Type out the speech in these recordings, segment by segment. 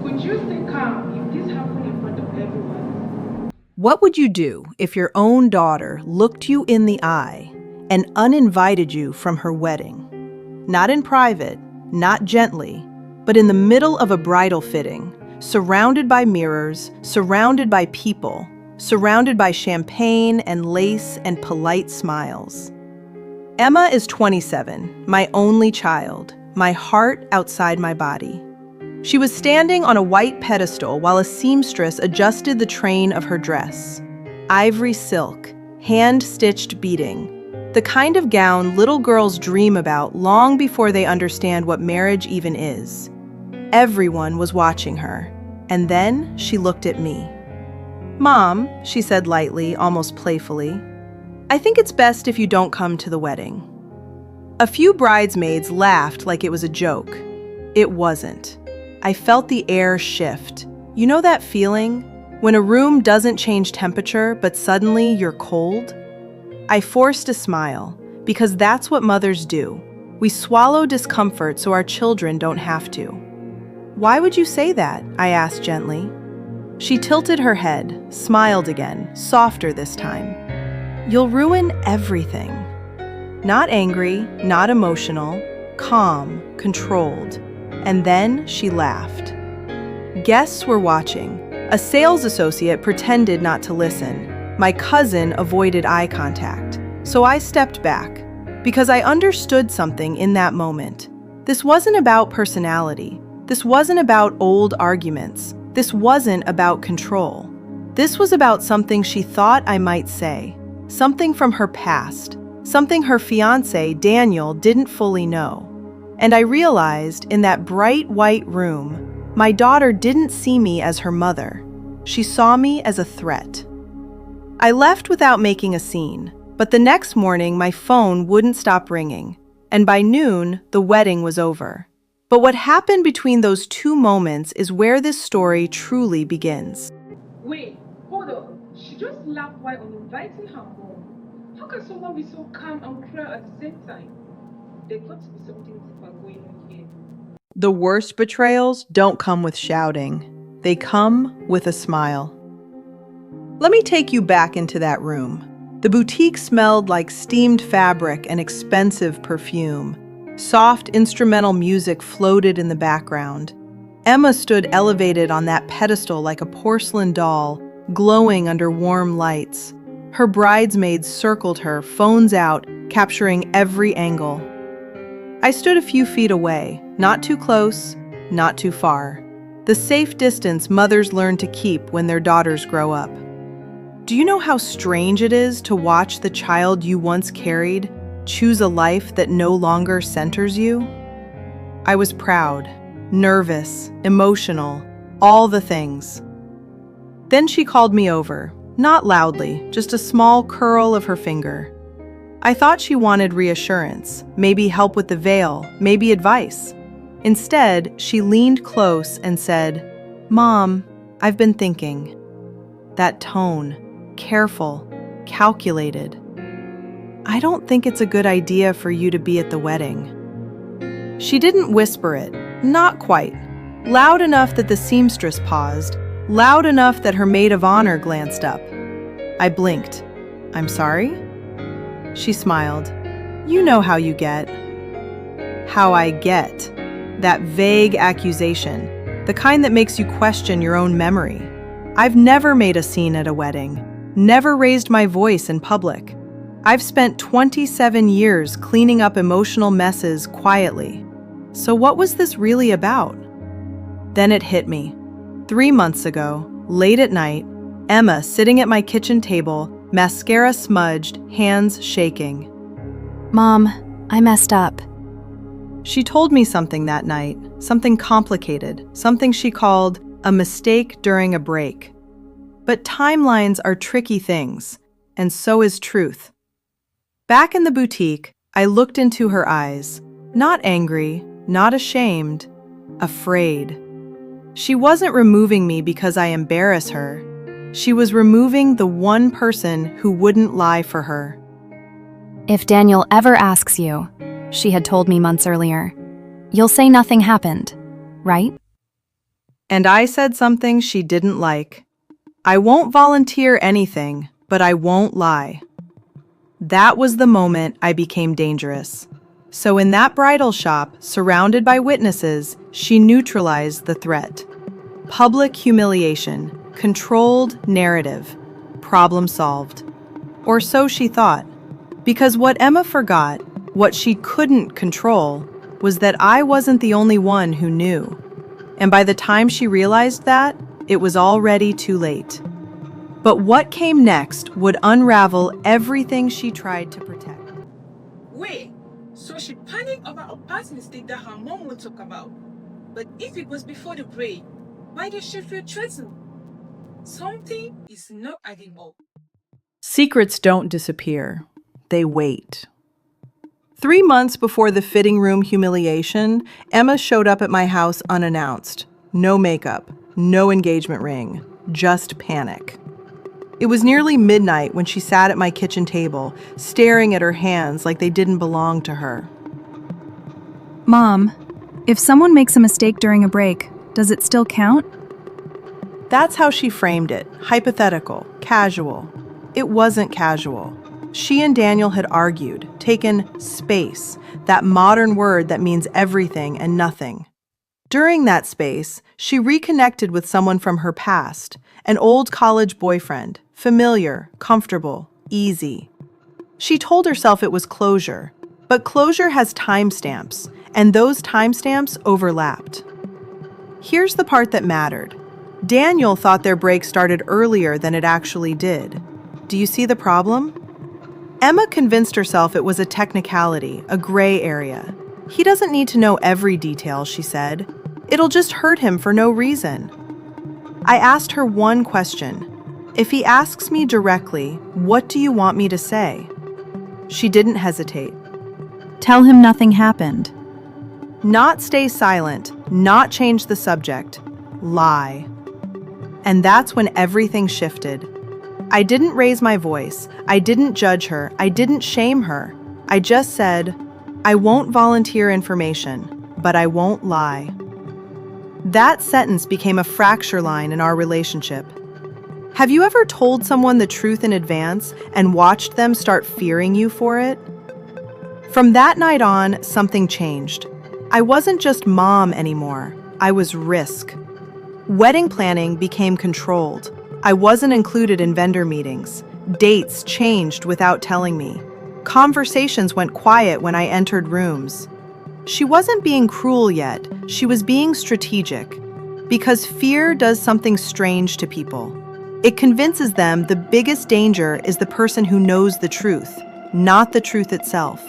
Would you stay calm if this happened in front of everyone? What would you do if your own daughter looked you in the eye and uninvited you from her wedding? Not in private, not gently, but in the middle of a bridal fitting, surrounded by mirrors, surrounded by people, surrounded by champagne and lace and polite smiles. Emma is 27, my only child, my heart outside my body. She was standing on a white pedestal while a seamstress adjusted the train of her dress. Ivory silk, hand-stitched beading, the kind of gown little girls dream about long before they understand what marriage even is. Everyone was watching her, and then she looked at me. "Mom," she said lightly, almost playfully, "I think it's best if you don't come to the wedding." A few bridesmaids laughed like it was a joke. It wasn't. I felt the air shift. You know that feeling? When a room doesn't change temperature, but suddenly you're cold? I forced a smile, because that's what mothers do. We swallow discomfort so our children don't have to. "Why would you say that?" I asked gently. She tilted her head, smiled again, softer this time. "You'll ruin everything." Not angry, not emotional, calm, controlled. And then she laughed. Guests were watching. A sales associate pretended not to listen. My cousin avoided eye contact. So I stepped back, because I understood something in that moment. This wasn't about personality. This wasn't about old arguments. This wasn't about control. This was about something she thought I might say. Something from her past. Something her fiancé, Daniel, didn't fully know. And I realized in that bright white room, my daughter didn't see me as her mother. She saw me as a threat. I left without making a scene, but the next morning my phone wouldn't stop ringing, and by noon, the wedding was over. But what happened between those two moments is where this story truly begins. Wait, hold on. She just laughed while uninviting her mom. How can someone be so calm and clear at the same time? There got to be something deeper going on here. The worst betrayals don't come with shouting. They come with a smile. Let me take you back into that room. The boutique smelled like steamed fabric and expensive perfume. Soft instrumental music floated in the background. Emma stood elevated on that pedestal like a porcelain doll, glowing under warm lights. Her bridesmaids circled her, phones out, capturing every angle. I stood a few feet away, not too close, not too far. The safe distance mothers learn to keep when their daughters grow up. Do you know how strange it is to watch the child you once carried choose a life that no longer centers you? I was proud, nervous, emotional, all the things. Then she called me over, not loudly, just a small curl of her finger. I thought she wanted reassurance, maybe help with the veil, maybe advice. Instead, she leaned close and said, "Mom, I've been thinking." That tone, careful, calculated. "I don't think it's a good idea for you to be at the wedding." She didn't whisper it, not quite. Loud enough that the seamstress paused, loud enough that her maid of honor glanced up. I blinked. "I'm sorry?" She smiled. "You know how you get." How I get. That vague accusation, the kind that makes you question your own memory. I've never made a scene at a wedding, never raised my voice in public. I've spent 27 years cleaning up emotional messes quietly. So what was this really about? Then it hit me. 3 months ago, late at night, Emma sitting at my kitchen table, mascara smudged, hands shaking. "Mom, I messed up." She told me something that night, something complicated, something she called a mistake during a break. But timelines are tricky things, and so is truth. Back in the boutique, I looked into her eyes, not angry, not ashamed, afraid. She wasn't removing me because I embarrass her. She was removing the one person who wouldn't lie for her. "If Daniel ever asks you," she had told me months earlier, "you'll say nothing happened, right?" And I said something she didn't like. I won't volunteer anything, but I won't lie. That was the moment I became dangerous. So in that bridal shop, surrounded by witnesses, she neutralized the threat. Public humiliation, controlled narrative, problem solved. Or so she thought. Because what Emma forgot, what she couldn't control, was that I wasn't the only one who knew. And by the time she realized that, it was already too late. But what came next would unravel everything she tried to protect. Wait, so she panicked over a past mistake that her mom won't talk about. But if it was before the break, why does she feel threatened? Something is not adding up. Secrets don't disappear, they wait. 3 months before the fitting room humiliation, Emma showed up at my house unannounced. No makeup, no engagement ring, just panic. It was nearly midnight when she sat at my kitchen table, staring at her hands like they didn't belong to her. Mom, if someone makes a mistake during a break, does it still count? That's how she framed it, hypothetical, casual. It wasn't casual. She and Daniel had argued, taken space, that modern word that means everything and nothing. During that space, she reconnected with someone from her past, an old college boyfriend, familiar, comfortable, easy. She told herself it was closure, but closure has timestamps, and those timestamps overlapped. Here's the part that mattered. Daniel thought their break started earlier than it actually did. Do you see the problem? Emma convinced herself it was a technicality, a gray area. He doesn't need to know every detail, she said. It'll just hurt him for no reason. I asked her one question. If he asks me directly, what do you want me to say? She didn't hesitate. Tell him nothing happened. Not stay silent, not change the subject. Lie. And that's when everything shifted. I didn't raise my voice. I didn't judge her. I didn't shame her. I just said, I won't volunteer information, but I won't lie. That sentence became a fracture line in our relationship. Have you ever told someone the truth in advance and watched them start fearing you for it? From that night on, something changed. I wasn't just mom anymore. I was risk. Wedding planning became controlled. I wasn't included in vendor meetings. Dates changed without telling me. Conversations went quiet when I entered rooms. She wasn't being cruel yet. She was being strategic. Because fear does something strange to people. It convinces them the biggest danger is the person who knows the truth, not the truth itself.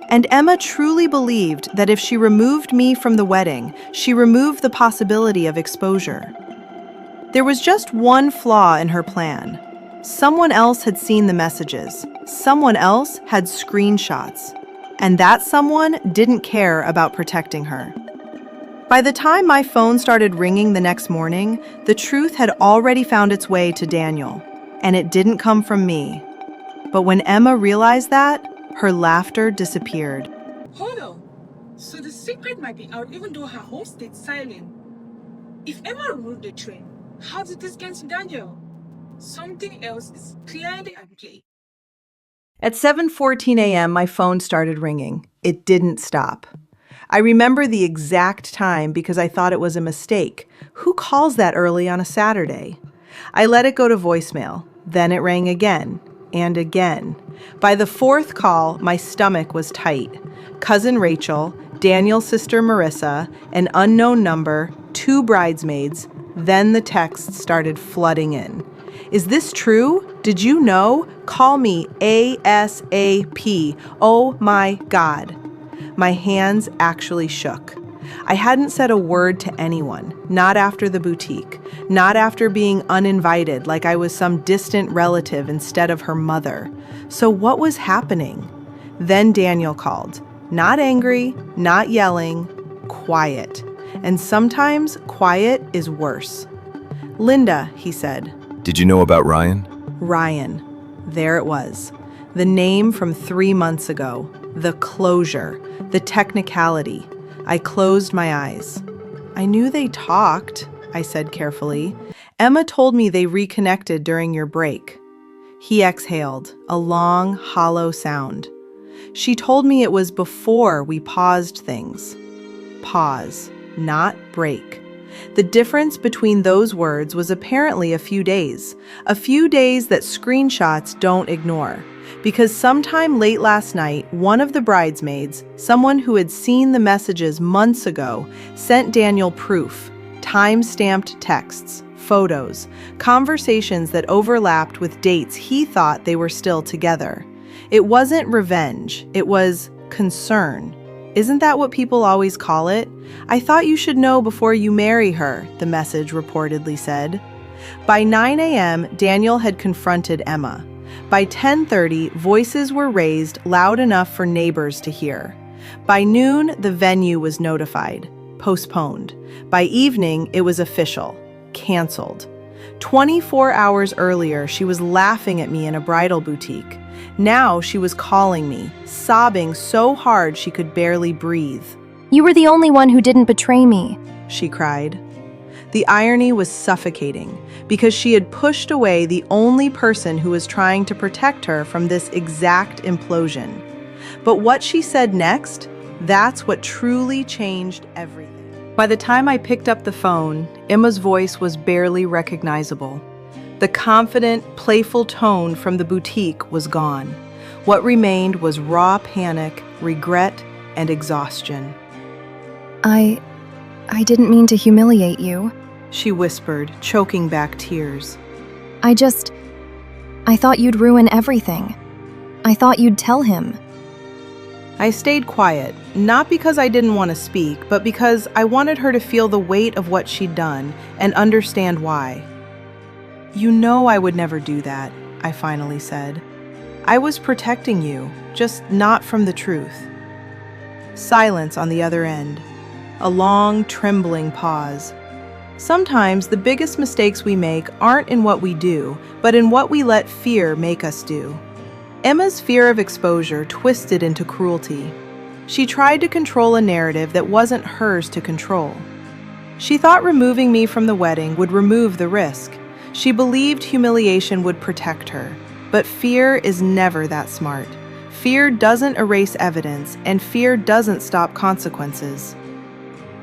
And Emma truly believed that if she removed me from the wedding, she removed the possibility of exposure. There was just one flaw in her plan. Someone else had seen the messages. Someone else had screenshots. And that someone didn't care about protecting her. By the time my phone started ringing the next morning, the truth had already found its way to Daniel, and it didn't come from me. But when Emma realized that, her laughter disappeared. Hold on. So the secret might be out even though her home stayed silent. If Emma removed the train, how did this get to Daniel? Something else is clearly at play. At 7:14 a.m., my phone started ringing. It didn't stop. I remember the exact time because I thought it was a mistake. Who calls that early on a Saturday? I let it go to voicemail. Then it rang again and again. By the fourth call, my stomach was tight. Cousin Rachel, Daniel's sister Marissa, an unknown number, 2 bridesmaids. Then the texts started flooding in. Is this true? Did you know? Call me ASAP. Oh my God. My hands actually shook. I hadn't said a word to anyone, not after the boutique, not after being uninvited like I was some distant relative instead of her mother. So what was happening? Then Daniel called. Not angry, not yelling, quiet. And sometimes quiet is worse. Linda, he said. Did you know about Ryan? Ryan. There it was. The name from 3 months ago. The closure. The technicality. I closed my eyes. I knew they talked. I said carefully. Emma told me they reconnected during your break. He exhaled, a long, hollow sound. She told me it was before we paused things. Pause, not break. The difference between those words was apparently a few days that screenshots don't ignore. Because sometime late last night, one of the bridesmaids, someone who had seen the messages months ago, sent Daniel proof, time-stamped texts, photos, conversations that overlapped with dates he thought they were still together. It wasn't revenge, it was concern. Isn't that what people always call it? I thought you should know before you marry her, the message reportedly said. By 9 a.m., Daniel had confronted Emma. By 10:30, voices were raised loud enough for neighbors to hear. By noon, the venue was notified, postponed. By evening, it was official, canceled. 24 hours earlier, she was laughing at me in a bridal boutique. Now she was calling me, sobbing so hard she could barely breathe. You were the only one who didn't betray me, she cried. The irony was suffocating, because she had pushed away the only person who was trying to protect her from this exact implosion. But what she said next, that's what truly changed everything. By the time I picked up the phone, Emma's voice was barely recognizable. The confident, playful tone from the boutique was gone. What remained was raw panic, regret, and exhaustion. I didn't mean to humiliate you. She whispered, choking back tears. I thought you'd ruin everything. I thought you'd tell him. I stayed quiet, not because I didn't want to speak, but because I wanted her to feel the weight of what she'd done and understand why. You know I would never do that, I finally said. I was protecting you, just not from the truth. Silence on the other end. A long, trembling pause. Sometimes the biggest mistakes we make aren't in what we do, but in what we let fear make us do. Emma's fear of exposure twisted into cruelty. She tried to control a narrative that wasn't hers to control. She thought removing me from the wedding would remove the risk. She believed humiliation would protect her. But fear is never that smart. Fear doesn't erase evidence, and fear doesn't stop consequences.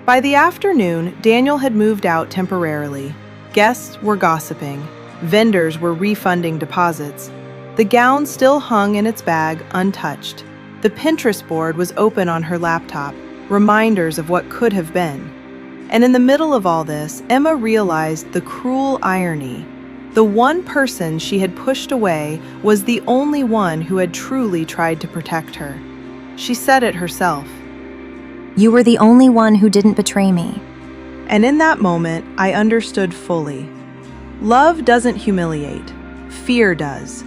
By the afternoon, Daniel had moved out temporarily. Guests were gossiping. Vendors were refunding deposits. The gown still hung in its bag, untouched. The Pinterest board was open on her laptop, reminders of what could have been. And in the middle of all this, Emma realized the cruel irony. The one person she had pushed away was the only one who had truly tried to protect her. She said it herself. You were the only one who didn't betray me. And in that moment, I understood fully. Love doesn't humiliate. Fear does.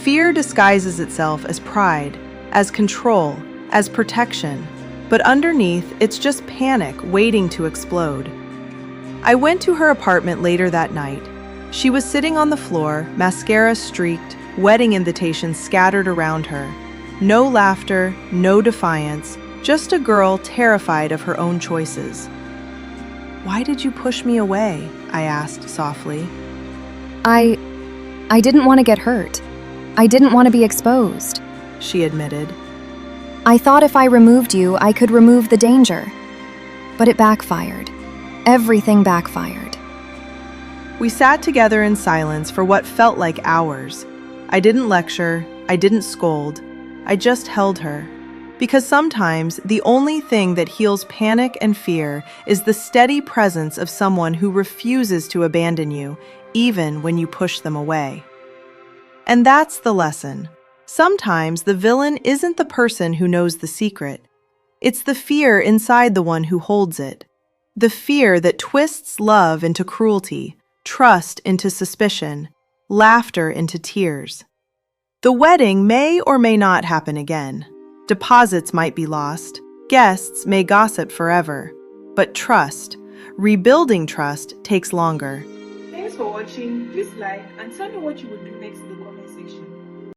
Fear disguises itself as pride, as control, as protection. But underneath, it's just panic waiting to explode. I went to her apartment later that night. She was sitting on the floor, mascara streaked, wedding invitations scattered around her. No laughter, no defiance, just a girl terrified of her own choices. Why did you push me away? I asked softly. I didn't want to get hurt. I didn't want to be exposed, she admitted. I thought if I removed you, I could remove the danger. But it backfired. Everything backfired. We sat together in silence for what felt like hours. I didn't lecture, I didn't scold, I just held her. Because sometimes the only thing that heals panic and fear is the steady presence of someone who refuses to abandon you, even when you push them away. And that's the lesson. Sometimes the villain isn't the person who knows the secret. It's the fear inside the one who holds it. The fear that twists love into cruelty, trust into suspicion, laughter into tears. The wedding may or may not happen again. Deposits might be lost. Guests may gossip forever. But trust, rebuilding trust, takes longer. Thanks for watching. Please like and tell me what you would do next in the comments.